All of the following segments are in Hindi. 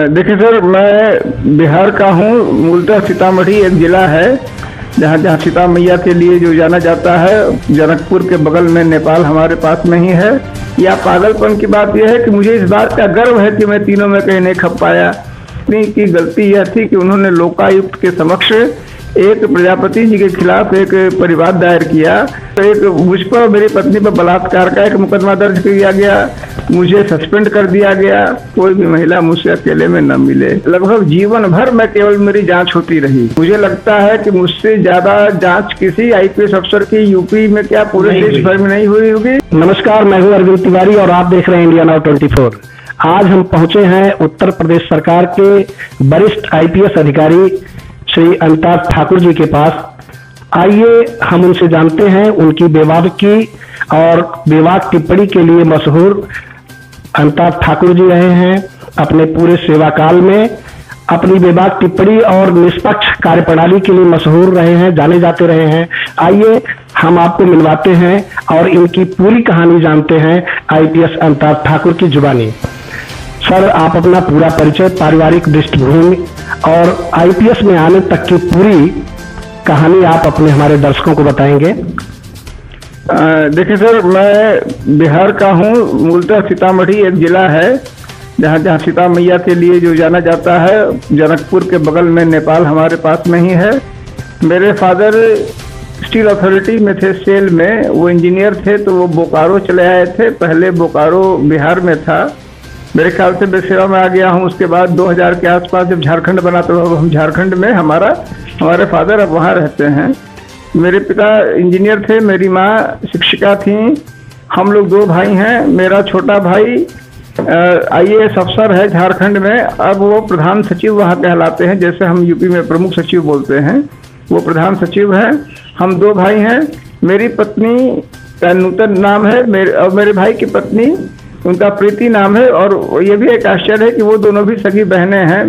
देखिए सर, मैं बिहार का हूँ। मूलतः सीतामढ़ी एक जिला है जहाँ जहाँ सीता मैया के लिए जो जाना जाता है। जनकपुर के बगल में नेपाल हमारे पास में ही है। या पागलपन की बात यह है कि मुझे इस बात का गर्व है कि मैं तीनों में कहीं नहीं खप पाया। की गलती यह थी कि उन्होंने लोकायुक्त के समक्ष एक प्रजापति जी के खिलाफ एक परिवाद दायर किया। तो एक मुझ पर मेरी पत्नी पर बलात्कार का एक मुकदमा दर्ज किया गया। मुझे सस्पेंड कर दिया गया। कोई भी महिला मुझसे अकेले में न मिले। लगभग जीवन भर मैं केवल मेरी जांच होती रही। मुझे लगता है कि मुझसे ज्यादा जांच किसी आईपीएस अफसर की यूपी में क्या पूरे देश भर में नहीं हुई होगी। नमस्कार, मैं हूँ अरविंद तिवारी और आप देख रहे हैं इंडिया नाउ 24। आज हम पहुंचे हैं उत्तर प्रदेश सरकार के वरिष्ठ आईपीएस अधिकारी श्री अमिताभ ठाकुर जी के पास। आइए हम उनसे जानते हैं उनकी विवाद की और विवाद टिप्पणी के लिए मशहूर अमिताभ ठाकुर जी रहे हैं। अपने पूरे सेवा काल में अपनी विवाद टिप्पणी और निष्पक्ष कार्यप्रणाली के लिए मशहूर रहे हैं, जाने जाते रहे हैं। आइए हम आपको मिलवाते हैं और इनकी पूरी कहानी जानते हैं आईपीएस अमिताभ ठाकुर की जुबानी। सर, आप अपना पूरा परिचय, पारिवारिक पृष्ठभूमि और आईपीएस में आने तक की पूरी कहानी आप अपने हमारे दर्शकों को बताएंगे। देखिए सर, मैं बिहार का हूँ। मूलतः सीतामढ़ी एक जिला है जहाँ जहाँ सीता मैया के लिए जो जाना जाता है। जनकपुर के बगल में नेपाल हमारे पास में ही है। मेरे फादर स्टील अथॉरिटी में थे, सेल में। वो इंजीनियर थे, तो वो बोकारो चले आए थे। पहले बोकारो बिहार में था। मेरे ख्याल से मैं सेवा में आ गया हूँ। उसके बाद 2000 के आसपास जब झारखंड बना तो हम झारखंड में हमारे फादर अब वहाँ रहते हैं। मेरे पिता इंजीनियर थे, मेरी माँ शिक्षिका थी। हम लोग 2 भाई हैं। मेरा छोटा भाई आईएएस अफसर है झारखंड में। अब वो प्रधान सचिव वहाँ कहलाते हैं, जैसे हम यूपी में प्रमुख सचिव बोलते हैं, वो प्रधान सचिव है। हम 2 भाई हैं। मेरी पत्नी का नूतन नाम है, मेरे भाई की पत्नी उनका प्रीति नाम है। और ये भी एक आश्चर्य है कि वो दोनों भी सगी बहनें हैं,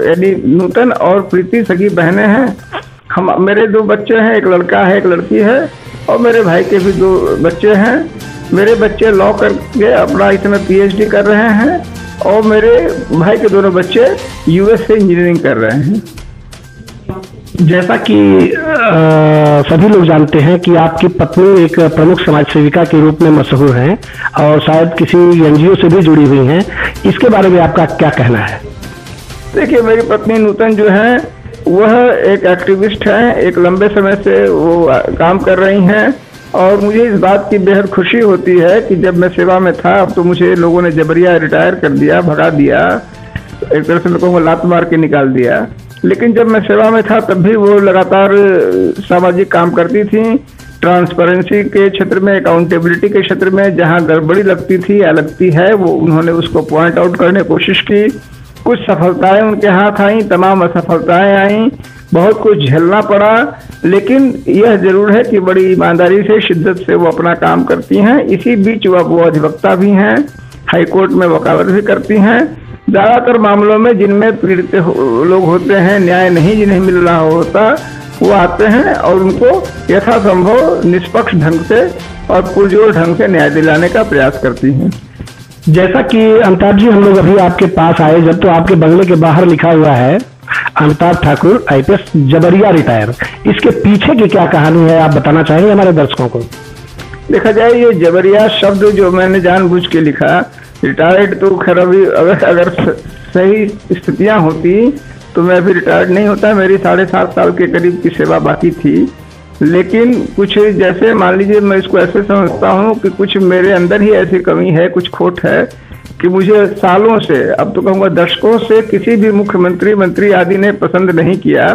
यानी नूतन और प्रीति सगी बहनें हैं। मेरे 2 बच्चे हैं, एक लड़का है एक लड़की है। और मेरे भाई के भी 2 बच्चे हैं। मेरे बच्चे लॉ करके अपना इस समय पीएचडी कर रहे हैं। और मेरे भाई के दोनों बच्चे यूएस से इंजीनियरिंग कर रहे हैं। जैसा कि सभी लोग जानते हैं कि आपकी पत्नी एक प्रमुख समाज सेविका के रूप में मशहूर हैं और शायद किसी एनजीओ से भी जुड़ी हुई हैं। इसके बारे में आपका क्या कहना है? देखिए, मेरी पत्नी नूतन जो है वह एक एक्टिविस्ट हैं। एक लंबे समय से वो काम कर रही हैं। और मुझे इस बात की बेहद खुशी होती है कि जब मैं सेवा में था, अब तो मुझे लोगों ने जबरिया रिटायर कर दिया, भगा दिया, एक तरह से मेरे को लात मार के निकाल दिया। लेकिन जब मैं सेवा में था तब भी वो लगातार सामाजिक काम करती थी। ट्रांसपेरेंसी के क्षेत्र में, अकाउंटेबिलिटी के क्षेत्र में जहाँ गड़बड़ी लगती थी या लगती है, वो उन्होंने उसको पॉइंट आउट करने की कोशिश की। कुछ सफलताएं उनके हाथ आई, तमाम असफलताएं आई, बहुत कुछ झेलना पड़ा। लेकिन यह जरूर है कि बड़ी ईमानदारी से, शिद्दत से वो अपना काम करती हैं। इसी बीच वो अधिवक्ता भी हैं, हाईकोर्ट में वकालत भी करती हैं। ज्यादातर मामलों में जिनमें पीड़ित लोग होते हैं, न्याय नहीं जिन्हें मिल रहा होता, वो आते हैं और उनको यथासंभव निष्पक्ष ढंग से और पुरजोर ढंग से न्याय दिलाने का प्रयास करती हैं। जैसा कि अमिताभ जी, हम लोग अभी आपके पास आए जब, तो आपके बंगले के बाहर लिखा हुआ है अमिताभ ठाकुर आईपीएस जबरिया रिटायर। इसके पीछे की क्या कहानी है, आप बताना चाहेंगे हमारे दर्शकों को? देखा जाए, ये जबरिया शब्द जो मैंने जानबूझ के लिखा, रिटायर्ड तो खैर अभी अगर सही स्थितियां होती तो मैं अभी रिटायर्ड नहीं होता। मेरी 7.5 साल के करीब की सेवा बाकी थी। लेकिन कुछ जैसे मान लीजिए, मैं इसको ऐसे समझता हूँ कि कुछ मेरे अंदर ही ऐसी कमी है, कुछ खोट है कि मुझे सालों से, अब तो कहूँगा दशकों से, किसी भी मुख्यमंत्री, मंत्री आदि ने पसंद नहीं किया।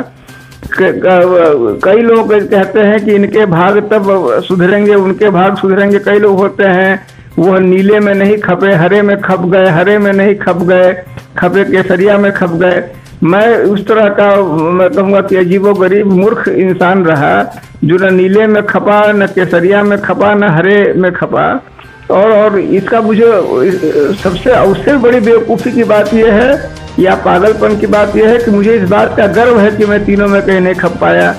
कई लोग कहते हैं कि इनके भाग तब सुधरेंगे, उनके भाग सुधरेंगे। कई लोग होते हैं वह नीले में नहीं खपे, हरे में खप गए, हरे में नहीं खप गए, खपे केसरिया में खप गए। मैं उस तरह का, मैं कहूँगा कि अजीबोगरीब मूर्ख इंसान रहा, जो न नीले में खपा, न केसरिया में खपा, न हरे में खपा। और इसका मुझे उससे बड़ी बेवकूफ़ी की बात यह है, या पागलपन की बात यह है कि मुझे इस बात का गर्व है कि मैं तीनों में कहीं नहीं खप पाया।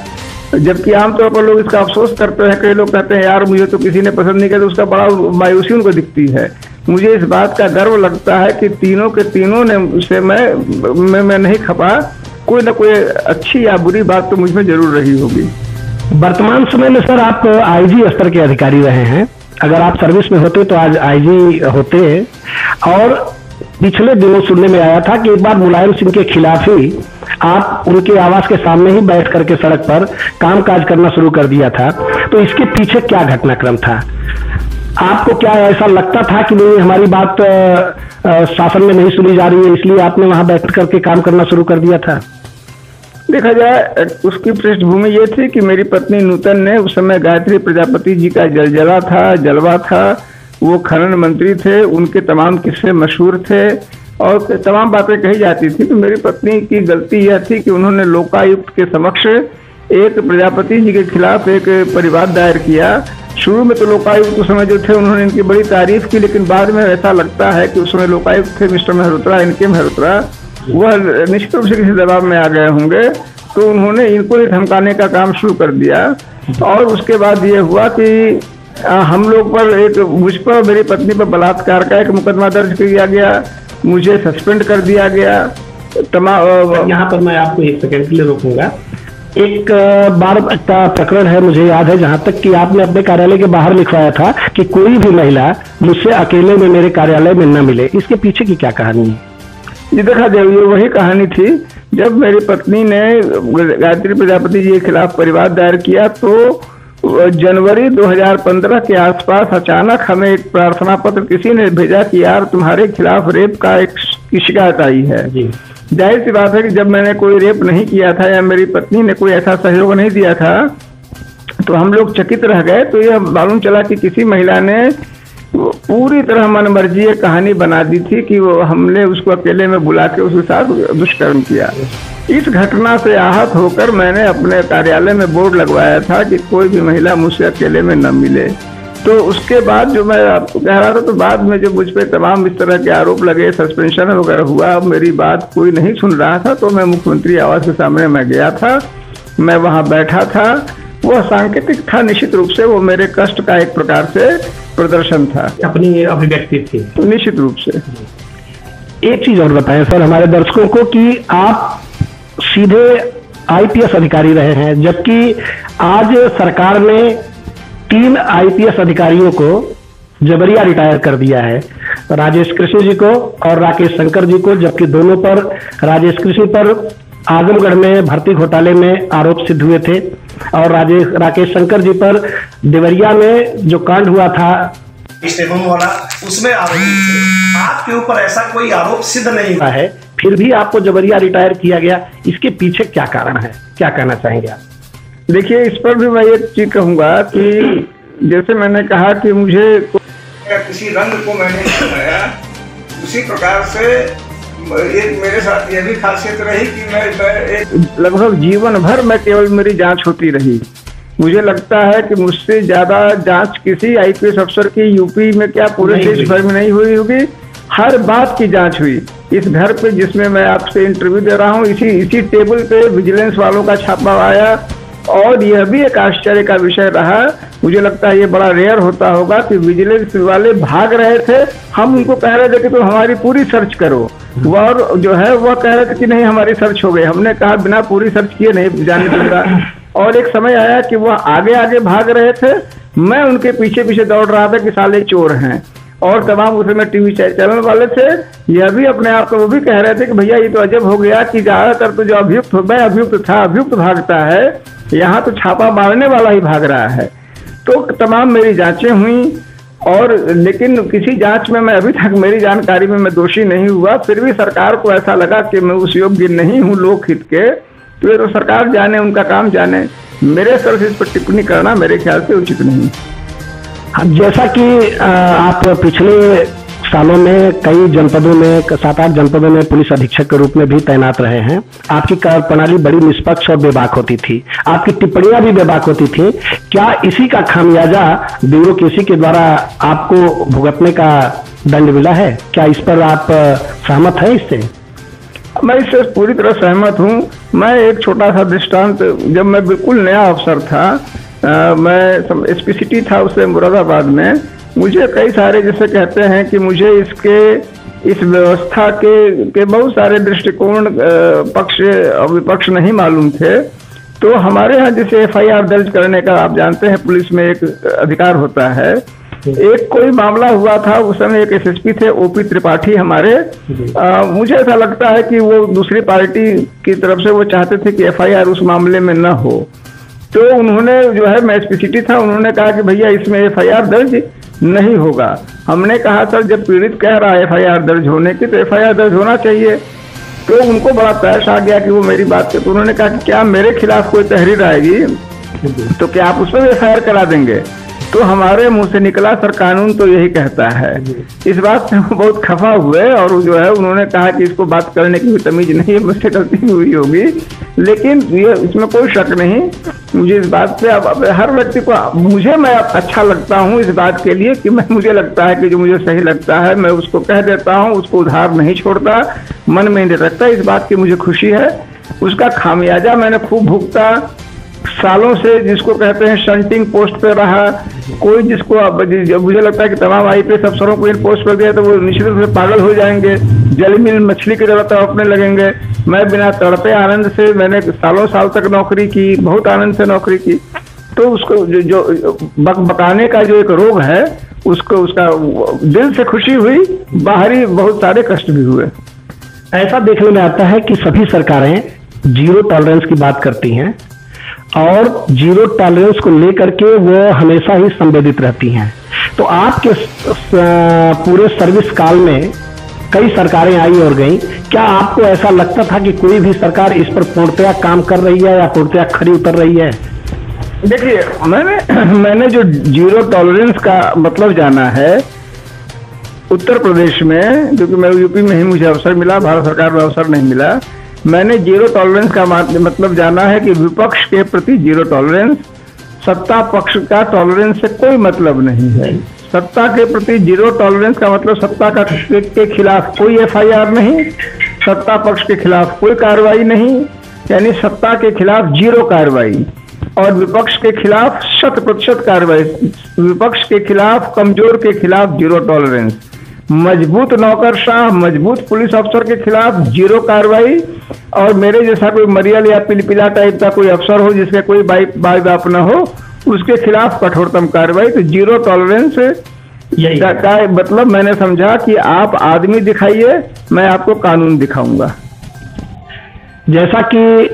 जबकि आमतौर पर लोग इसका अफसोस करते हैं। कई लोग कहते हैं यार मुझे तो किसी ने पसंद नहीं किया, तो उसका बड़ा मायूसी उनको दिखती है। मुझे इस बात का गर्व लगता है कि तीनों के तीनों ने से मैं नहीं खपा। कोई ना कोई अच्छी या बुरी बात तो मुझ में जरूर रही होगी। वर्तमान समय में सर आप आईजी स्तर के अधिकारी रहे हैं, अगर आप सर्विस में होते तो आज आईजी होते। और पिछले दिनों सुनने में आया था कि एक बार मुलायम सिंह के खिलाफ ही आप उनके आवास के सामने ही बैठ करके सड़क पर कामकाज करना शुरू कर दिया था। तो इसके पीछे क्या घटनाक्रम था? आपको क्या ऐसा लगता था कि नहीं हमारी बात शासन में नहीं सुनी जा रही है, इसलिए आपने वहां बैठ करके काम करना शुरू कर दिया था? देखा जाए उसकी पृष्ठभूमि ये थी कि मेरी पत्नी नूतन ने उस समय गायत्री प्रजापति जी का जलवा था। वो खनन मंत्री थे, उनके तमाम किस्से मशहूर थे और तमाम बातें कही जाती थी। तो मेरी पत्नी की गलती यह थी कि उन्होंने लोकायुक्त के समक्ष एक प्रजापति जी के खिलाफ एक परिवाद दायर किया। शुरू में तो लोकायुक्त उस समय जो थे उन्होंने इनकी बड़ी तारीफ की, लेकिन बाद में ऐसा लगता है कि उस समय लोकायुक्त थे मिस्टर मेहरोत्रा, इनके मेहरोत्रा, वह निश्चित रूप से किसी दबाव में आ गए होंगे। तो उन्होंने इनको ही धमकाने का काम शुरू कर दिया। और उसके बाद ये हुआ कि हम लोग पर मुझ पर मेरी पत्नी पर बलात्कार का एक मुकदमा दर्ज किया गया, मुझे सस्पेंड कर दिया गया। यहाँ पर मैं आपको एक सेकंड के लिए रोकूंगा। एक बार का प्रकरण है, मुझे याद है, जहां तक कि आपने अपने कार्यालय के बाहर लिखवाया था कि कोई भी महिला मुझसे अकेले में मेरे कार्यालय में न मिले। इसके पीछे की क्या कहानी है? ये देखा जाए ये वही कहानी थी। जब मेरी पत्नी ने गायत्री प्रजापति जी के खिलाफ परिवाद दायर किया तो जनवरी 2015 के आसपास अचानक हमें एक प्रार्थना पत्र किसी ने भेजा कि यार तुम्हारे खिलाफ रेप का एक शिकायत आई है। जाहिर सी बात है कि जब मैंने कोई रेप नहीं किया था या मेरी पत्नी ने कोई ऐसा सहयोग नहीं दिया था तो हम लोग चकित रह गए। तो यह मालूम चला कि किसी महिला ने पूरी तरह मनमर्जी एक कहानी बना दी थी कि वो हमने उसको अकेले में बुला के उसके साथ दुष्कर्म किया। इस घटना से आहत होकर मैंने अपने कार्यालय में बोर्ड लगवाया था कि कोई भी महिला मुझसे अकेले में न मिले। तो उसके बाद जो मैं आपको कह रहा था, तो बाद में जो मुझ पर तमाम इस तरह के आरोप लगे, सस्पेंशन वगैरह हुआ, मेरी बात कोई नहीं सुन रहा था, तो मैं मुख्यमंत्री आवास के सामने मैं गया था, मैं वहाँ बैठा था। वह सांकेतिक था, निश्चित रूप से वो मेरे कष्ट का एक प्रकार से प्रदर्शन था, अपनी अभिव्यक्ति थी। तो निश्चित रूप से। एक चीज और बताएं सर हमारे दर्शकों को कि आप सीधे आईपीएस अधिकारी रहे हैं, जबकि आज सरकार ने 3 आईपीएस अधिकारियों को जबरिया रिटायर कर दिया है, राजेश कृष्ण जी को और राकेश शंकर जी को। जबकि दोनों पर, राजेश कृष्ण पर आजमगढ़ में भर्ती घोटाले में आरोप सिद्ध हुए थे और राकेश शंकर जी पर देवरिया में जो कांड हुआ था वाला, उसमें आरोप थे। आपके ऊपर ऐसा कोई आरोप सिद्ध नहीं हुआ है, फिर भी आपको जबरिया रिटायर किया गया। इसके पीछे क्या कारण है, क्या कहना चाहेंगे आप? देखिए, इस पर भी मैं एक चीज कहूंगा कि जैसे मैंने कहा कि मुझे किसी रंग को मैंने बनाया, उसी प्रकार से एक मेरे साथ यह भी खासियत रही कि मैं लगभग जीवन भर मैं केवल मेरी जांच होती रही। मुझे लगता है कि मुझसे ज्यादा जांच किसी आईपीएस अफसर की यूपी में क्या पूरे देश भर में नहीं हुई होगी। हर बात की जांच हुई। इस घर पे जिसमें मैं आपसे इंटरव्यू दे रहा हूँ, इसी टेबल पे विजिलेंस वालों का छापा आया। और यह भी एक आश्चर्य का विषय रहा। मुझे लगता है ये बड़ा रेयर होता होगा कि विजिलेंस वाले भाग रहे थे, हम उनको कह रहे थे कि तुम हमारी पूरी सर्च करो, और जो है वह कह रहे थे कि नहीं हमारी सर्च हो गई। हमने कहा बिना पूरी सर्च किए नहीं जाने दूंगा। और एक समय आया कि वह आगे आगे भाग रहे थे, मैं उनके पीछे पीछे दौड़ रहा था कि साले चोर हैं। और तमाम उस समय टीवी चैनल वाले थे, यह भी अपने आप को वो भी कह रहे थे कि भैया ये तो अजब हो गया कि ज्यादातर तो जो अभियुक्त हो, मैं अभियुक्त था, अभियुक्त भागता है, यहाँ तो छापा मारने वाला ही भाग रहा है। तो तमाम मेरी जांचें हुई, और लेकिन किसी जांच में मैं अभी तक, मेरी जानकारी में मैं दोषी नहीं हुआ। फिर भी सरकार को ऐसा लगा कि मैं उस योग्य नहीं हूँ लोकहित के, तो ये तो सरकार जाने, उनका काम जाने। मेरे स्तर से इस पर टिप्पणी करना मेरे ख्याल से उचित नहीं। जैसा कि आप पिछले सालों में कई जनपदों में, 7-8 जनपदों में पुलिस अधीक्षक के रूप में भी तैनात रहे हैं, आपकी कार्यप्रणाली बड़ी निष्पक्ष और बेबाक होती थी, आपकी टिप्पणियां भी बेबाक होती थी। क्या इसी का खामियाजा ब्यूरोक्रेसी के द्वारा आपको भुगतने का दंड मिला है? क्या इस पर आप सहमत हैं इससे? मैं इससे पूरी तरह सहमत हूँ। मैं एक छोटा सा दृष्टांत, जब मैं बिल्कुल नया अफसर था, मैं एसपी सिटी था उससे मुरादाबाद में, मुझे कई सारे जैसे कहते हैं कि मुझे इस व्यवस्था के बहुत सारे दृष्टिकोण पक्ष और विपक्ष नहीं मालूम थे। तो हमारे यहाँ जैसे FIR दर्ज करने का आप जानते हैं पुलिस में एक अधिकार होता है। एक कोई मामला हुआ था, उस समय एक SSP थे OP त्रिपाठी हमारे। मुझे ऐसा लगता है कि वो दूसरी पार्टी की तरफ से वो चाहते थे कि FIR उस मामले में न हो। तो उन्होंने जो है, मैं SPCT था, उन्होंने कहा कि भैया इसमें FIR दर्ज नहीं होगा। हमने कहा सर जब पीड़ित कह रहा है FIR दर्ज होने की तो FIR दर्ज होना चाहिए। तो उनको बड़ा तैश आ गया कि वो मेरी बात पे, तो उन्होंने कहा कि क्या मेरे खिलाफ कोई तहरीर आएगी तो क्या आप उस पर FIR करा देंगे? तो हमारे मुंह से निकला सर कानून तो यही कहता है। इस बात से वो बहुत खफा हुए और जो है उन्होंने कहा कि इसको बात करने की भी तमीज नहीं है, मुझसे गलती भी हुई होगी, लेकिन ये इसमें कोई शक नहीं। मुझे इस बात से अब हर व्यक्ति को मैं अच्छा लगता हूँ इस बात के लिए कि मुझे लगता है कि जो मुझे सही लगता है मैं उसको कह देता हूँ, उसको उधार नहीं छोड़ता, मन में नहीं रखता। इस बात की मुझे खुशी है। उसका खामियाजा मैंने खूब भुगता। सालों से जिसको कहते हैं शंटिंग पोस्ट पे रहा, कोई जिसको मुझे लगता है कि तमाम IPS अफसरों को इन पोस्ट पर दिया तो वो निश्चित रूप से पागल हो जाएंगे, जल में मछली की तरह तड़पने लगेंगे। मैं बिना तड़पे आनंद से मैंने सालों साल तक नौकरी की, बहुत आनंद से नौकरी की। तो उसको जो बकाने का जो एक रोग है उसका दिल से खुशी हुई, बाहरी बहुत सारे कष्ट भी हुए। ऐसा देखने में आता है कि सभी सरकारें जीरो टॉलरेंस की बात करती हैं और जीरो टॉलरेंस को लेकर के वो हमेशा ही संवेदित रहती हैं। तो आपके पूरे सर्विस काल में कई सरकारें आई और गईं, क्या आपको ऐसा लगता था कि कोई भी सरकार इस पर पूर्णतया काम कर रही है या पूर्णतया खरी उतर रही है? देखिए, मैंने जो जीरो टॉलरेंस का मतलब जाना है उत्तर प्रदेश में, क्योंकि मैं UP में ही मुझे अवसर मिला, भारत सरकार में अवसर नहीं मिला। मैंने जीरो टॉलरेंस का मतलब जाना है कि विपक्ष के प्रति जीरो टॉलरेंस, सत्ता पक्ष का टॉलरेंस से कोई मतलब नहीं है। सत्ता के प्रति जीरो टॉलरेंस का मतलब सत्ता के खिलाफ कोई FIR नहीं, सत्ता पक्ष के खिलाफ कोई कार्रवाई नहीं, यानी सत्ता के खिलाफ जीरो कार्रवाई, और विपक्ष के खिलाफ 100% कार्रवाई। विपक्ष के खिलाफ, कमजोर के खिलाफ जीरो टॉलरेंस, मजबूत नौकरशाह, मजबूत पुलिस अफसर के खिलाफ जीरो कार्रवाई, और मेरे जैसा कोई मरियल या पिलपिला टाइप का कोई अफसर हो जिसके कोई बाई बाप न हो, उसके खिलाफ कठोरतम कार्रवाई। तो जीरो टॉलरेंस का मतलब मैंने समझा कि आप आदमी दिखाइए, मैं आपको कानून दिखाऊंगा। जैसा कि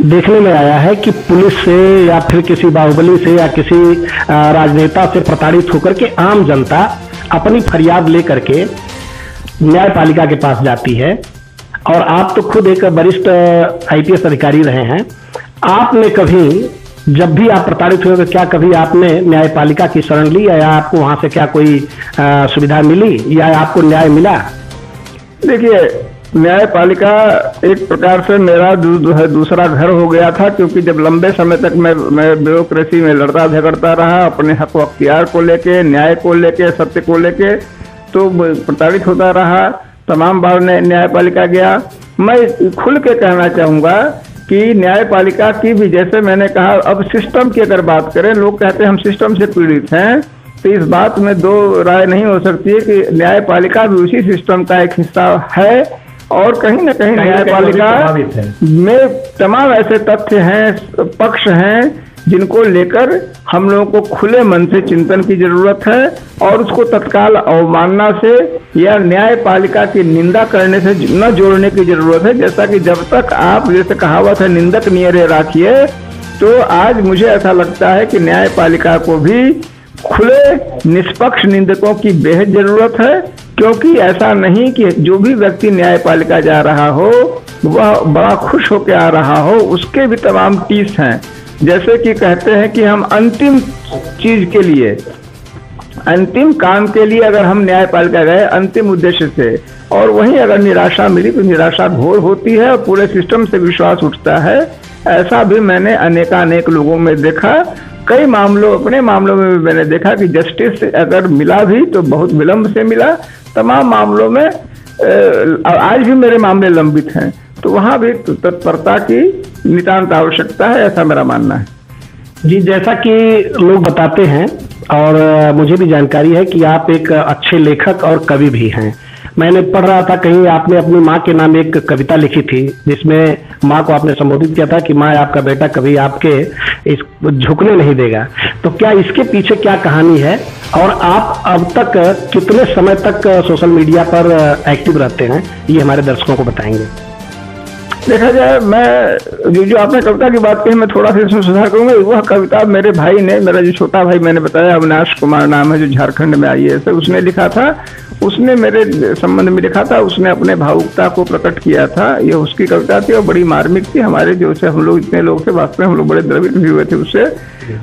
देखने में आया है कि पुलिस से या फिर किसी बाहुबली से या किसी राजनेता से प्रताड़ित होकर के आम जनता अपनी फरियाद लेकर के न्यायपालिका के पास जाती है, और आप तो खुद एक वरिष्ठ IPS अधिकारी रहे हैं। आपने कभी, जब भी आप प्रताड़ित हुए, तो क्या कभी आपने न्यायपालिका की शरण ली या आपको वहां से क्या कोई सुविधा मिली या आपको न्याय मिला? देखिए, न्यायपालिका एक प्रकार से मेरा दूसरा घर हो गया था, क्योंकि जब लंबे समय तक मैं ब्यूरोक्रेसी में लड़ता झगड़ता रहा अपने हक अख्तियार को लेके, न्याय को लेके, सत्य को लेके, तो प्रताड़ित होता रहा। तमाम बार न्यायपालिका गया। मैं खुल के कहना चाहूँगा कि न्यायपालिका की भी, जैसे मैंने कहा, अब सिस्टम की अगर बात करें, लोग कहते हैं हम सिस्टम से पीड़ित हैं, तो इस बात में दो राय नहीं हो सकती है कि न्यायपालिका भी उसी सिस्टम का एक हिस्सा है, और कहीं ना कहीं न्यायपालिका में तमाम ऐसे तथ्य हैं, पक्ष हैं, जिनको लेकर हम लोगों को खुले मन से चिंतन की जरूरत है, और उसको तत्काल अवमानना से या न्यायपालिका की निंदा करने से न जोड़ने की जरूरत है। जैसा कि जब तक आप, जैसे कहावत है, निंदक नियरे राखिए, तो आज मुझे ऐसा लगता है कि न्यायपालिका को भी खुले निष्पक्ष निंदकों की बेहद जरूरत है, क्योंकि ऐसा नहीं कि जो भी व्यक्ति न्यायपालिका जा रहा हो वह बड़ा खुश होकर आ रहा हो, उसके भी तमाम टीस हैं। जैसे कि कहते हैं कि हम अंतिम चीज के लिए, अंतिम काम के लिए अगर हम न्यायपालिका गए अंतिम उद्देश्य से, और वहीं अगर निराशा मिली तो निराशा घोर होती है और पूरे सिस्टम से विश्वास उठता है। ऐसा भी मैंने अनेकानेक लोगों में देखा। कई मामलों, अपने मामलों में भी मैंने देखा कि जस्टिस अगर मिला भी तो बहुत विलंब से मिला। तमाम मामलों में आज भी मेरे मामले लंबित हैं, तो वहाँ भी तत्परता की नितांत आवश्यकता है, ऐसा मेरा मानना है। जी, जैसा कि लोग बताते हैं और मुझे भी जानकारी है कि आप एक अच्छे लेखक और कवि भी हैं। मैंने पढ़ रहा था कहीं आपने अपनी माँ के नाम एक कविता लिखी थी, जिसमें माँ को आपने संबोधित किया था कि माँ आपका बेटा कभी आपके इस झुकने नहीं देगा। तो क्या इसके पीछे क्या कहानी है, और आप अब तक कितने समय तक सोशल मीडिया पर एक्टिव रहते हैं, ये हमारे दर्शकों को बताएंगे। देखा जाए, मैं जो आपने कविता की बात कही, मैं थोड़ा सा इसमें सुधार करूंगा। वह कविता मेरे भाई ने, मेरा जो छोटा भाई मैंने बताया अविनाश कुमार नाम है, जो झारखंड में IAS है, उसने लिखा था। उसने मेरे संबंध में लिखा था, उसने अपने भावुकता को प्रकट किया था। ये उसकी कविता थी और बड़ी मार्मिक थी। हमारे जो से हम लोग इतने लोग थे, वास्तव में हम लोग बड़े द्रवित भी हुए थे उससे।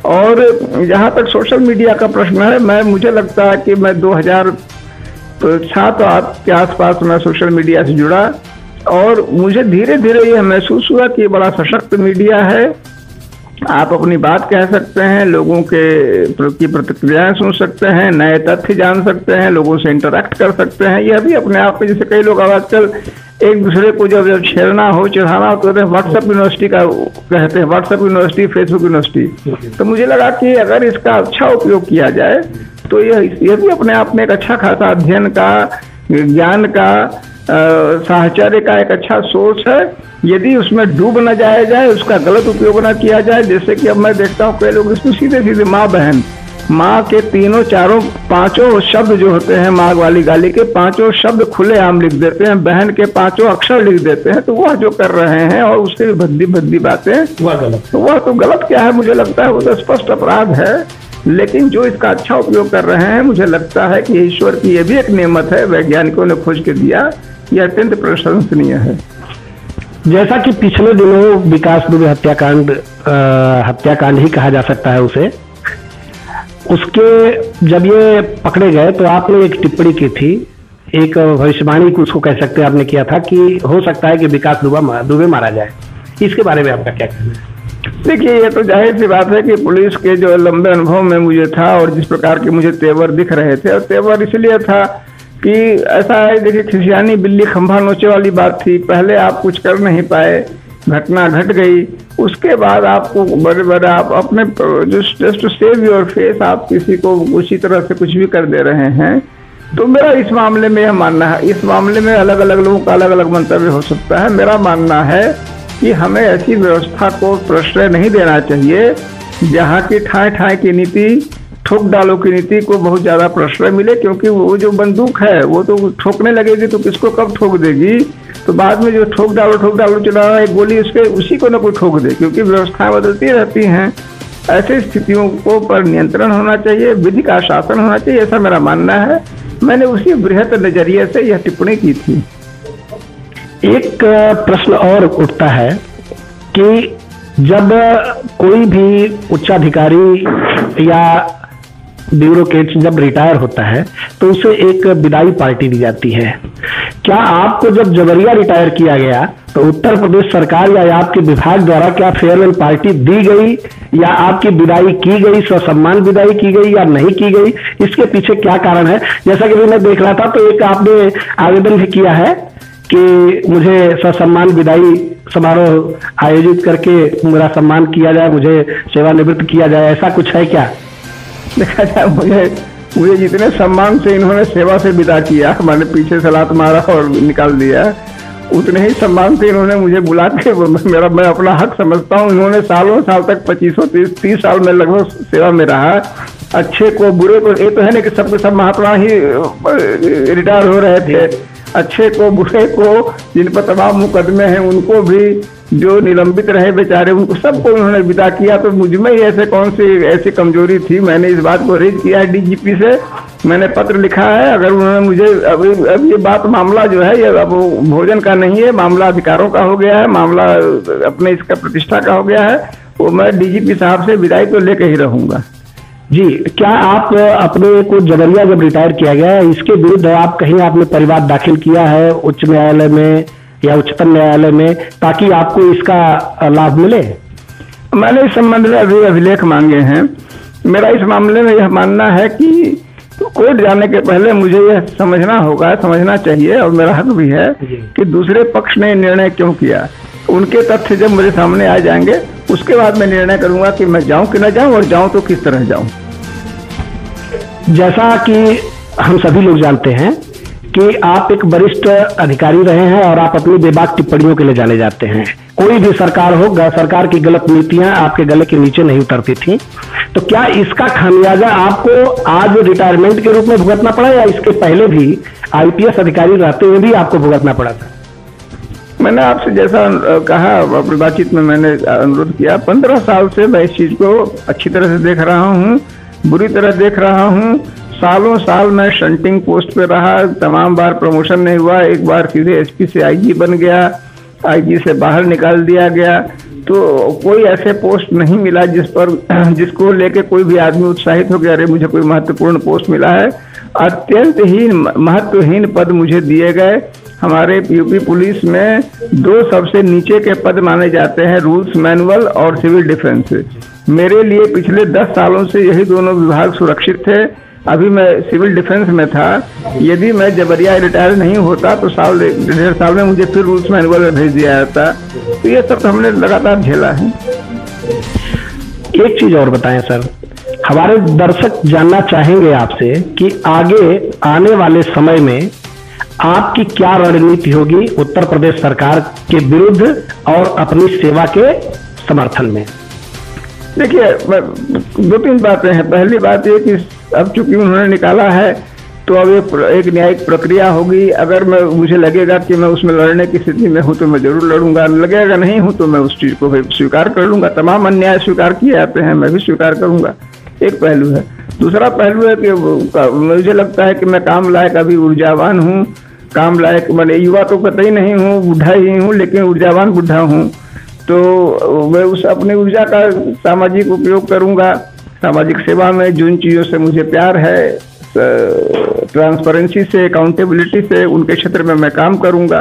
और जहाँ तक सोशल मीडिया का प्रश्न है, मुझे लगता है कि मैं 2007 के आसपास मैं सोशल मीडिया से जुड़ा, और मुझे धीरे धीरे यह महसूस हुआ कि बड़ा सशक्त मीडिया है। आप अपनी बात कह सकते हैं, लोगों की प्रतिक्रियाएं सुन सकते हैं, नए तथ्य जान सकते हैं, लोगों से इंटरेक्ट कर सकते हैं। यह भी अपने आप में, जैसे कई लोग आजकल एक दूसरे को जब छेड़ना हो, चढ़ाना हो, तो व्हाट्सएप यूनिवर्सिटी का कहते हैं, व्हाट्सएप यूनिवर्सिटी, फेसबुक यूनिवर्सिटी। तो मुझे लगा कि अगर इसका अच्छा उपयोग किया जाए तो यह भी अपने आप में एक अच्छा खासा अध्ययन का, ज्ञान का, साहचर्य का एक अच्छा सोर्स है। यदि उसमें डूब न जाया जाए, उसका गलत उपयोग न किया जाए, जैसे कि अब मैं देखता हूँ कई लोग इसमें सीधे सीधे माँ बहन, माँ के तीनों चारों पांचों शब्द जो होते हैं, माँ वाली गाली के पांचों शब्द खुलेआम लिख देते हैं, बहन के पांचों अक्षर लिख देते हैं। तो वह जो कर रहे हैं और उससे भी भद्दी भद्दी बातें, वह तो गलत क्या है, मुझे लगता है वो तो स्पष्ट अपराध है। लेकिन जो इसका अच्छा उपयोग कर रहे हैं, मुझे लगता है कि ईश्वर की यह भी एक नेमत है, वैज्ञानिकों ने खोज के दिया, यह अत्यंत प्रशंसनीय है। जैसा कि पिछले दिनों विकास दुबे हत्याकांड ही कहा जा सकता है उसे, उसके जब ये पकड़े गए तो आपने एक टिप्पणी की थी, एक भविष्यवाणी को उसको कह सकते हैं आपने किया था कि हो सकता है कि विकास दुबे मारा जाए। इसके बारे में आपका क्या कहना है? देखिए, ये तो जाहिर सी बात है कि पुलिस के जो लंबे अनुभव में मुझे था और जिस प्रकार के मुझे तेवर दिख रहे थे, और तेवर इसलिए था कि ऐसा है, देखिए, खिसियानी बिल्ली खंभा नोचे वाली बात थी। पहले आप कुछ कर नहीं पाए, घटना घट गई, उसके बाद आपको बड़े बड़े आप अपने just to save your face, आप किसी को उसी तरह से कुछ भी कर दे रहे हैं। तो मेरा इस मामले में यह मानना है, इस मामले में अलग अलग लोगों का अलग अलग मंतव्य हो सकता है। मेरा मानना है कि हमें ऐसी व्यवस्था को प्रश्रय नहीं देना चाहिए जहाँ की ठाए ठाए की नीति, ठोक डालो की नीति को बहुत ज्यादा प्रश्रय मिले, क्योंकि वो जो बंदूक है वो तो ठोकने लगेगी तो किसको कब ठोक देगी, तो बाद में जो ठोक डालो चला रहा है, एक गोली उसी को न कोई ठोक दे, क्योंकि व्यवस्थाएं बदलती रहती हैं। ऐसी स्थितियों को पर नियंत्रण होना चाहिए, विधि का शासन होना चाहिए, ऐसा मेरा मानना है। मैंने उसी बृहत नजरिए से यह टिप्पणी की थी। एक प्रश्न और उठता है कि जब कोई भी उच्चाधिकारी या ब्यूरोक्रेट जब रिटायर होता है तो उसे एक विदाई पार्टी दी जाती है। क्या आपको जब जबरिया रिटायर किया गया तो उत्तर प्रदेश सरकार या आपके विभाग द्वारा क्या फेयरवेल पार्टी दी गई, या आपकी विदाई की गई, स्वसम्मान विदाई की गई या नहीं की गई? इसके पीछे क्या कारण है? जैसा कि मैं देख रहा था तो एक आपने आवेदन भी किया है कि मुझे स्वसम्मान विदाई समारोह आयोजित करके मेरा सम्मान किया जाए, मुझे सेवानिवृत्त किया जाए, ऐसा कुछ है क्या? देखा जाए, मुझे जितने सम्मान से इन्होंने सेवा से विदा किया, मैंने पीछे से लात मारा और निकाल दिया, उतने ही सम्मान से इन्होंने मुझे बुला के, मैं अपना हक समझता हूँ। इन्होंने सालों साल तक 25-30 साल में लगभग सेवा में रहा। अच्छे को बुरे को, ये तो है ना कि सबके सब महात्मा ही रिटायर हो रहे थे। अच्छे को बुरे को, जिन पर तमाम मुकदमे हैं, उनको भी, जो निलंबित रहे बेचारे, उनको सबको उन्होंने विदा किया। तो मुझमें ही ऐसे कौन सी ऐसी कमजोरी थी? मैंने इस बात को रेज किया है DGP से, मैंने पत्र लिखा है। अगर उन्होंने मुझे अब ये बात, मामला जो है ये अब भोजन का नहीं है, मामला अधिकारों का हो गया है, मामला अपने इसका प्रतिष्ठा का हो गया है, वो मैं DGP साहब से विदाई तो लेके ही रहूंगा। जी, क्या आप अपने को जबरिया जब रिटायर किया गया इसके विरुद्ध आप कहीं आपने परिवाद दाखिल किया है उच्च न्यायालय में या उच्चतम न्यायालय में, ताकि आपको इसका लाभ मिले? मैंने इस संबंध में अभी अभिलेख मांगे हैं। मेरा इस मामले में यह मानना है कि कोर्ट जाने के पहले मुझे यह समझना चाहिए, और मेरा हक भी है कि दूसरे पक्ष ने निर्णय क्यों किया। उनके तथ्य जब मेरे सामने आ जाएंगे, उसके बाद मैं निर्णय करूंगा कि मैं जाऊं कि न जाऊं, और जाऊं तो किस तरह जाऊं। जैसा कि हम सभी लोग जानते हैं कि आप एक वरिष्ठ अधिकारी रहे हैं और आप अपनी बेबाक टिप्पणियों के लिए जाने जाते हैं। कोई भी सरकार हो, सरकार की गलत नीतियां आपके गले के नीचे नहीं उतरती थी। तो क्या इसका खामियाजा आपको आज रिटायरमेंट के रूप में भुगतना पड़ा या इसके पहले भी आईपीएस अधिकारी रहते हुए भी आपको भुगतना पड़ा था? मैंने आपसे जैसा कहा अपनी बातचीत में, मैंने अनुरोध किया, 15 साल से मैं इस चीज को अच्छी तरह से देख रहा हूँ, बुरी तरह देख रहा हूँ। सालों साल मैं शंटिंग पोस्ट पे रहा, तमाम बार प्रमोशन नहीं हुआ, एक बार सीधे एसपी से आईजी बन गया, आईजी से बाहर निकाल दिया गया। तो कोई ऐसे पोस्ट नहीं मिला जिसको लेके कोई भी आदमी उत्साहित हो गया, अरे मुझे कोई महत्वपूर्ण पोस्ट मिला है। अत्यंत ही महत्वहीन पद मुझे दिए गए। हमारे यूपी पुलिस में 2 सबसे नीचे के पद माने जाते हैं, रूल्स मैनुअल और सिविल डिफेंस। मेरे लिए पिछले 10 सालों से यही दोनों विभाग सुरक्षित थे। अभी मैं सिविल डिफेंस में था, यदि मैं जबरिया रिटायर नहीं होता तो 1.5 साल में मुझे फिर रूल्स मैनुअल में भेज दिया जाता। तो ये सब हमने लगातार झेला है। एक चीज और बताएं सर, हमारे दर्शक जानना चाहेंगे आपसे कि आगे आने वाले समय में आपकी क्या रणनीति होगी उत्तर प्रदेश सरकार के विरुद्ध और अपनी सेवा के समर्थन में? देखिए, 2-3 बातें हैं। पहली बात ये कि अब चूंकि उन्होंने निकाला है तो अब एक न्यायिक प्रक्रिया होगी। अगर मुझे लगेगा कि मैं उसमें लड़ने की स्थिति में हूं तो मैं जरूर लड़ूंगा, लगेगा नहीं हूं तो मैं उस चीज को स्वीकार कर लूंगा। तमाम अन्याय स्वीकार किए जाते हैं, मैं भी स्वीकार करूंगा। एक पहलू है। दूसरा पहलू है कि मुझे लगता है कि मैं काम लायक अभी ऊर्जावान हूँ, काम लायक मैंने युवा तो कतई नहीं हूँ, बुढ़ा ही हूँ, लेकिन ऊर्जावान बुढ़ा हूँ। तो मैं उस अपनी ऊर्जा का सामाजिक उपयोग करूंगा। सामाजिक सेवा में जिन चीज़ों से मुझे प्यार है, ट्रांसपेरेंसी से, अकाउंटेबिलिटी से, उनके क्षेत्र में मैं काम करूंगा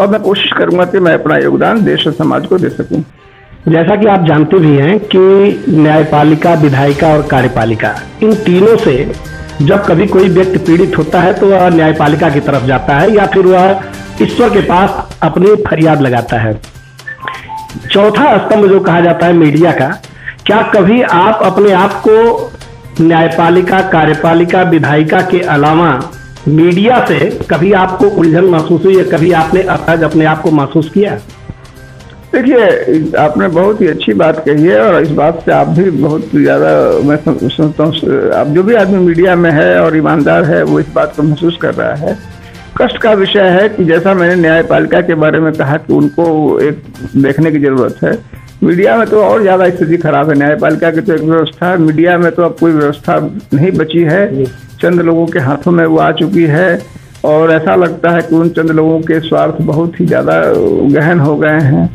और मैं कोशिश करूंगा कि मैं अपना योगदान देश और समाज को दे सकूं। जैसा कि आप जानते भी हैं कि न्यायपालिका, विधायिका और कार्यपालिका, इन तीनों से जब कभी कोई व्यक्ति पीड़ित होता है तो वह न्यायपालिका की तरफ जाता है या फिर वह ईश्वर के पास अपनी फरियाद लगाता है। चौथा स्तंभ जो कहा जाता है मीडिया का, क्या कभी आप अपने आप को न्यायपालिका, कार्यपालिका, विधायिका के अलावा मीडिया से कभी आपको उलझन महसूस हुई या कभी आपने असहज अपने आप को महसूस किया? देखिए, आपने बहुत ही अच्छी बात कही है और इस बात से आप भी बहुत ज़्यादा, मैं समझता हूँ, आप जो भी आदमी मीडिया में है और ईमानदार है वो इस बात को महसूस कर रहा है। कष्ट का विषय है कि जैसा मैंने न्यायपालिका के बारे में कहा कि उनको एक देखने की जरूरत है, मीडिया में तो और ज़्यादा स्थिति खराब है। न्यायपालिका की तो एक व्यवस्था, मीडिया में तो अब कोई व्यवस्था नहीं बची है, चंद लोगों के हाथों में वो आ चुकी है और ऐसा लगता है कि उन चंद लोगों के स्वार्थ बहुत ही ज़्यादा गहन हो गए हैं।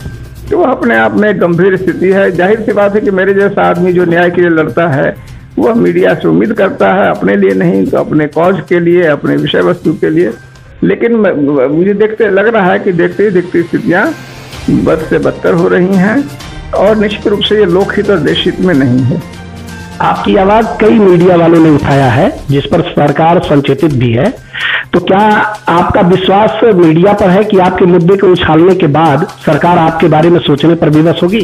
तो वह अपने आप में एक गंभीर स्थिति है। जाहिर सी बात है कि मेरे जैसा आदमी जो न्याय के लिए लड़ता है वह मीडिया से उम्मीद करता है, अपने लिए नहीं तो अपने कॉज के लिए, अपने विषय वस्तु के लिए। लेकिन मुझे लग रहा है कि देखते ही देखते स्थितियाँ बद से बदतर हो रही हैं और निश्चित रूप से ये लोकहित और देशहित में नहीं है। आपकी आवाज कई मीडिया वालों ने उठाया है जिस पर सरकार संचेतित भी है। तो क्या आपका विश्वास मीडिया पर है कि आपके मुद्दे को उछालने के बाद सरकार आपके बारे में सोचने पर विवश होगी?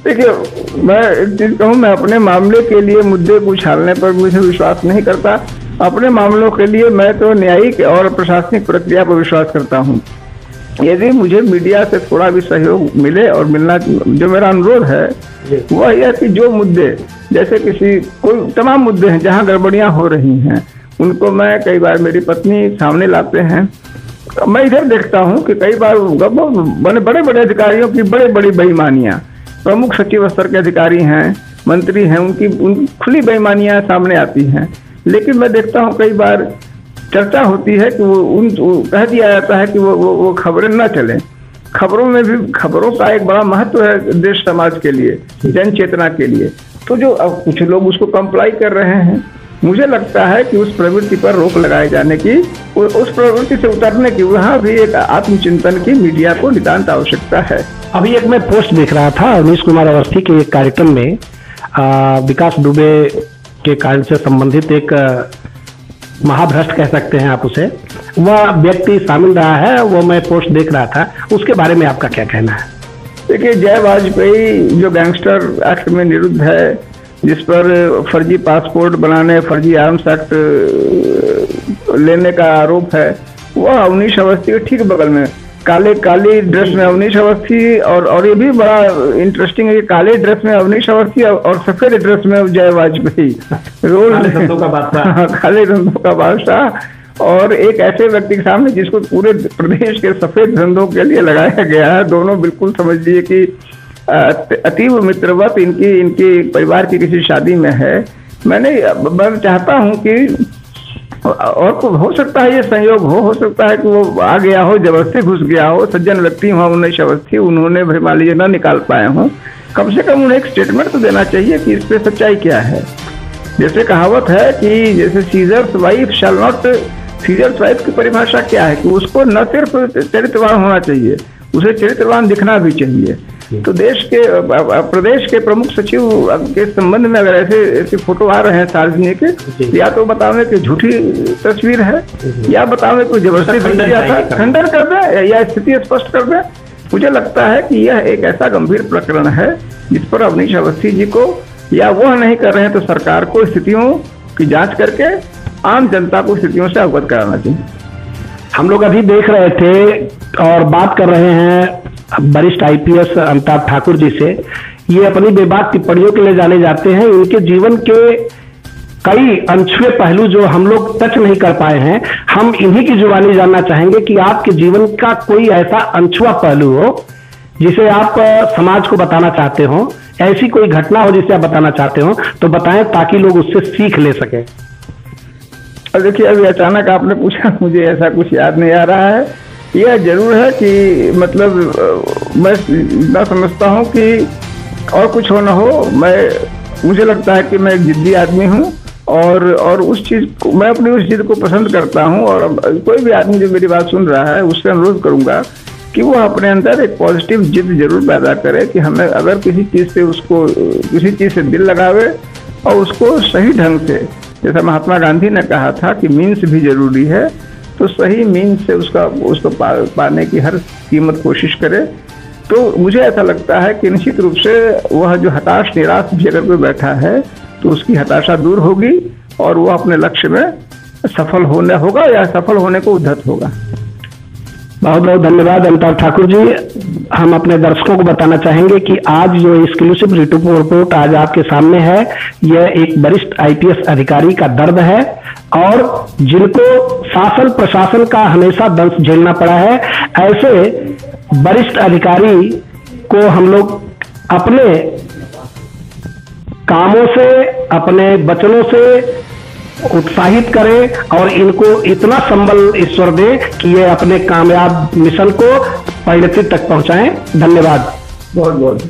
देखिए, मैं एक चीज कहूँ, मैं अपने मामले के लिए मुद्दे को उछालने पर मुझे विश्वास नहीं करता। अपने मामलों के लिए मैं तो न्यायिक और प्रशासनिक प्रक्रिया पर विश्वास करता हूँ। यदि मुझे मीडिया से थोड़ा भी सहयोग मिले और मिलना, जो मेरा अनुरोध है वह यह कि जो मुद्दे, जैसे कोई तमाम मुद्दे हैं जहाँ गड़बड़ियाँ हो रही हैं, उनको मैं कई बार मेरी पत्नी सामने लाते हैं। मैं इधर देखता हूँ कि कई बार बड़े बड़े अधिकारियों की बड़े बड़ी बेईमानियाँ, प्रमुख सचिव स्तर के अधिकारी हैं, मंत्री हैं, उनकी खुली बेईमानियाँ सामने आती हैं। लेकिन मैं देखता हूँ कई बार चर्चा होती है कि वो कह दिया जाता है कि वो खबरें न चलें। खबरों में भी, खबरों का एक बड़ा महत्व है देश समाज के लिए, जन चेतना के लिए। तो जो अब कुछ लोग उसको कंप्लाई कर रहे हैं, मुझे लगता है कि उस प्रवृत्ति पर रोक लगाए जाने की, उस प्रवृत्ति से उतरने की, वहाँ भी एक आत्मचिंतन की मीडिया को नितांत आवश्यकता है। अभी एक मैं पोस्ट देख रहा था अवनीश कुमार अवस्थी के एक कार्यक्रम में विकास दुबे के कारण से संबंधित एक महाभ्रष्ट कह सकते हैं आप उसे, वह व्यक्ति शामिल रहा है, वो मैं पोस्ट देख रहा था, उसके बारे में आपका क्या कहना है? देखिए, जय वाजपेयी जो गैंगस्टर एक्ट में निरुद्ध है, जिस पर फर्जी पासपोर्ट बनाने, फर्जी आर्म्स एक्ट लेने का आरोप है, वह अवनीश अवस्थी के ठीक बगल में काली ड्रेस में अवनीश अवस्थी, और ये भी बड़ा इंटरेस्टिंग है कि काले ड्रेस में अवनीश अवस्थी और सफेद ड्रेस में जय वाजपेयी, रोल काले धंधों का बादशाह। काले धंधों का बादशाह, और एक ऐसे व्यक्ति के सामने जिसको पूरे प्रदेश के सफेद धंधों के लिए लगाया गया है। दोनों बिल्कुल समझ लीजिए कि अतीव मित्रवत इनकी परिवार की किसी शादी में है। मैं चाहता हूं कि और को हो सकता है ये संयोग हो सकता है कि वो आ गया हो, जबरदस्ती घुस गया हो, सज्जन व्यक्ति हो उन्नीस अवस्थी, उन्होंने भाई मान लीजिए न निकाल पाए हों, कम से कम उन्हें एक स्टेटमेंट तो देना चाहिए कि इस पे सच्चाई क्या है। जैसे कहावत है कि जैसे seizures wife shall not, seizures wife की परिभाषा क्या है कि उसको न सिर्फ चरित्रवान होना चाहिए, उसे चरित्रवान दिखना भी चाहिए। तो प्रदेश के प्रमुख सचिव के संबंध में अगर ऐसे फोटो आ रहे हैं सार्वजनिक, या तो बतावे कि झूठी तस्वीर है, या बतावे कि जबरदस्ती खंडन कर दे या स्थिति स्पष्ट कर दे। मुझे लगता है कि यह एक ऐसा गंभीर प्रकरण है जिस पर अवनीश अवस्थी जी को, या वह नहीं कर रहे हैं तो सरकार को स्थितियों की जांच करके आम जनता को स्थितियों से अवगत कराना चाहिए। हम लोग अभी देख रहे थे और बात कर रहे हैं वरिष्ठ आईपीएस अमिताभ ठाकुर जी से। ये अपनी बेबाक टिप्पणियों के लिए जाने जाते हैं। इनके जीवन के कई अनछुए पहलू जो हम लोग टच नहीं कर पाए हैं, हम इन्हीं की जुबानी जानना चाहेंगे कि आपके जीवन का कोई ऐसा अनछुआ पहलू हो जिसे आप समाज को बताना चाहते हो, ऐसी कोई घटना हो जिसे आप बताना चाहते हो तो बताएं, ताकि लोग उससे सीख ले सके। देखिए, अभी अचानक आपने पूछा, मुझे ऐसा कुछ याद नहीं आ रहा है। यह जरूर है कि मतलब मैं इतना समझता हूँ कि और कुछ हो ना हो, मुझे लगता है कि मैं एक जिद्दी आदमी हूँ, और उस चीज़ को मैं अपनी उस जिद को पसंद करता हूँ। और कोई भी आदमी जो मेरी बात सुन रहा है उससे अनुरोध करूँगा कि वो अपने अंदर एक पॉजिटिव जिद जरूर पैदा करे कि हमें अगर किसी चीज़ से दिल लगावे और उसको सही ढंग से, जैसा महात्मा गांधी ने कहा था कि मीन्स भी जरूरी है, तो सही मीन्स से उसको पाने की हर कीमत कोशिश करे। तो मुझे ऐसा लगता है कि निश्चित रूप से वह जो हताश निराश भी अगर कोई बैठा है तो उसकी हताशा दूर होगी और वह अपने लक्ष्य में सफल होने होगा या सफल होने को उद्धत होगा। बहुत बहुत धन्यवाद अमिताभ ठाकुर जी। हम अपने दर्शकों को बताना चाहेंगे कि आज जो एक्सक्लूसिव रिपोर्ट आज आपके सामने है, यह एक वरिष्ठ आईपीएस अधिकारी का दर्द है, और जिनको शासन प्रशासन का हमेशा दंश झेलना पड़ा है, ऐसे वरिष्ठ अधिकारी को हम लोग अपने कामों से, अपने वचनों से उत्साहित करें और इनको इतना संबल ईश्वर दे कि ये अपने कामयाब मिशन को परिणति तक पहुंचाएं। धन्यवाद। बहुत बहुत